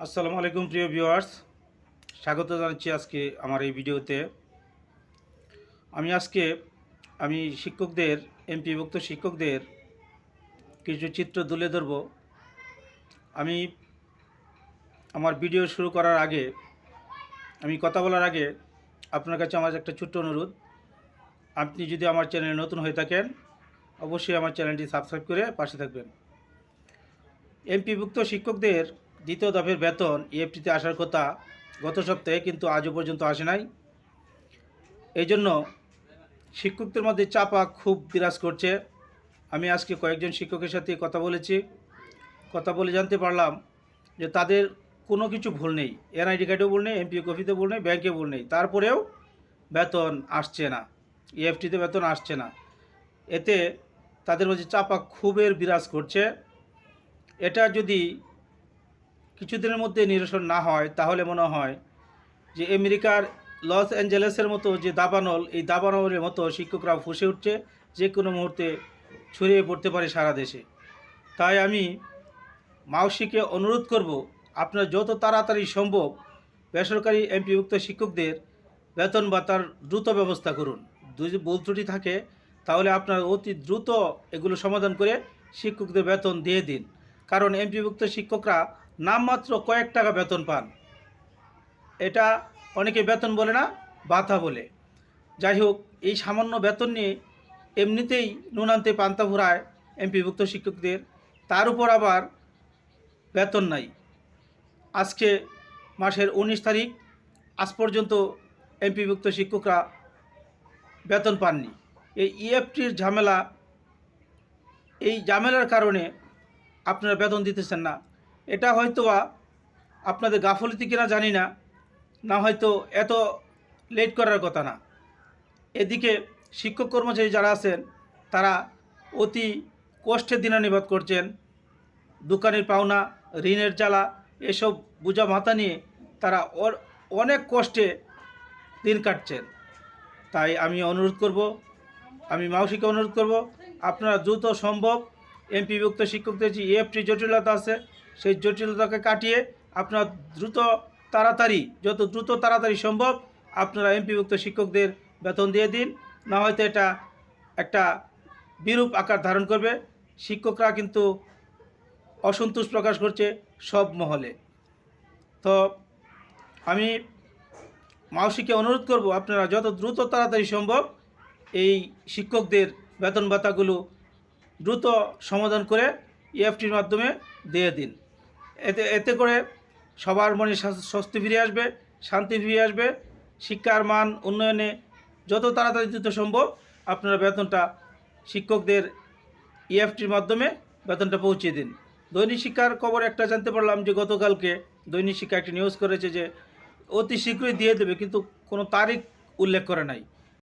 আসসালামু আলাইকুম প্রিয় ভিউয়ার্স, স্বাগত জানাচ্ছি আজকে আমার এই ভিডিওতে। আমি শিক্ষকদের, এমপিভুক্ত শিক্ষকদের কিছু চিত্র তুলে ধরব। আমি আমার ভিডিও শুরু করার আগে, আমি কথা বলার আগে আপনার কাছে আমার একটা ছোট্ট অনুরোধ। আপনি যদি আমার চ্যানেলে নতুন হয়ে থাকেন, অবশ্যই আমার চ্যানেলটি সাবস্ক্রাইব করে পাশে থাকবেন। এমপিভুক্ত শিক্ষকদের দ্বিতীয় দফের বেতন ইএফটিতে আসার কথা গত সপ্তাহে, কিন্তু আজও পর্যন্ত আসে নাই। এই জন্য শিক্ষকদের মধ্যে চাপা খুব বিরাজ করছে। আমি আজকে কয়েকজন শিক্ষকের সাথে কথা বলে জানতে পারলাম যে তাদের কোনো কিছু ভুল নেই, এনআইডি কার্ডেও ভুল নেই, এমপি কফিতে ভুল নেই, ব্যাংকে ভুল নেই, তারপরেও বেতন আসছে না, ইএফটিতে বেতন আসছে না। এতে তাদের মধ্যে চাপা ক্ষোভের বিরাজ করছে। এটা যদি কিছুদিনের মধ্যে নিরসন না হয়, তাহলে মনে হয় যে আমেরিকার লস অ্যাঞ্জেলেসের মতো যে দাবানল, এই দাবানলের মতো শিক্ষকরা ফুঁসে উঠছে, যে কোনো মুহূর্তে ছড়িয়ে পড়তে পারে সারা দেশে। তাই আমি মাউসিকে অনুরোধ করব, আপনারা যত তাড়াতাড়ি সম্ভব বেসরকারি এমপিভুক্ত শিক্ষকদের বেতন ভাতার দ্রুত ব্যবস্থা করুন। যদি ভুল ত্রুটি থাকে তাহলে আপনারা অতি দ্রুত এগুলো সমাধান করে শিক্ষকদের বেতন দিয়ে দিন। কারণ এমপিভুক্ত শিক্ষকরা নামমাত্র কয়েক টাকা বেতন পান। এটা অনেকে বেতন বলে না, ভাতা বলে। যাই হোক, এই সামান্য বেতন নিয়ে এমনিতেই নুনান্তে পান্তা ফুরায় এমপিভুক্ত শিক্ষকদের, তার উপর আবার বেতন নাই। আজকে মাসের 19 তারিখ, আজ পর্যন্ত এমপিভুক্ত শিক্ষকরা বেতন পাননি। এই ইএফটির ঝামেলার কারণে আপনারা বেতন দিতেছেন না। এটা হয়তোবা আপনাদের গাফলতি কিনা জানি না, না হয়তো এত লেট করার কথা না। এদিকে শিক্ষক কর্মচারী যারা আছেন তারা অতি কষ্টে দিনানিবাদ করছেন। দোকানের পাওনা, ঋণের জ্বালা, এসব বোঝা মাথা নিয়ে তারা অনেক কষ্টে দিন কাটছেন। তাই আমি মাউসিকে অনুরোধ করব, আপনারা দ্রুত সম্ভব এমপিভুক্ত শিক্ষকদের যে ইএফটি জটিলতা আছে, সেই জটিলতাকে কাটিয়ে আপনারা যত দ্রুত তাড়াতাড়ি সম্ভব আপনারা এমপিভুক্ত শিক্ষকদের বেতন দিয়ে দিন। না হয়তো এটা একটা বিরূপ আকার ধারণ করবে। শিক্ষকরা কিন্তু অসন্তোষ প্রকাশ করছে সব মহলে। তো আমি মাউসিকে অনুরোধ করব, আপনারা যত দ্রুত তাড়াতাড়ি সম্ভব এই শিক্ষকদের বেতন ভাতাগুলো দ্রুত সমাধান করে ইএফটির মাধ্যমে দিয়ে দিন। এতে করে সবার মনে স্বস্তি ফিরে আসবে, শান্তি ফিরে আসবে। শিক্ষার মান উন্নয়নে যত তাড়াতাড়ি দ্রুত সম্ভব আপনারা বেতনটা শিক্ষকদের ইএফটির মাধ্যমে বেতনটা পৌঁছে দিন। দৈনিক শিক্ষার খবর একটা জানতে পারলাম যে গতকালকে দৈনিক শিক্ষা একটা নিউজ করেছে যে অতি শীঘ্রই দিয়ে দেবে, কিন্তু কোনো তারিখ উল্লেখ করে নাই।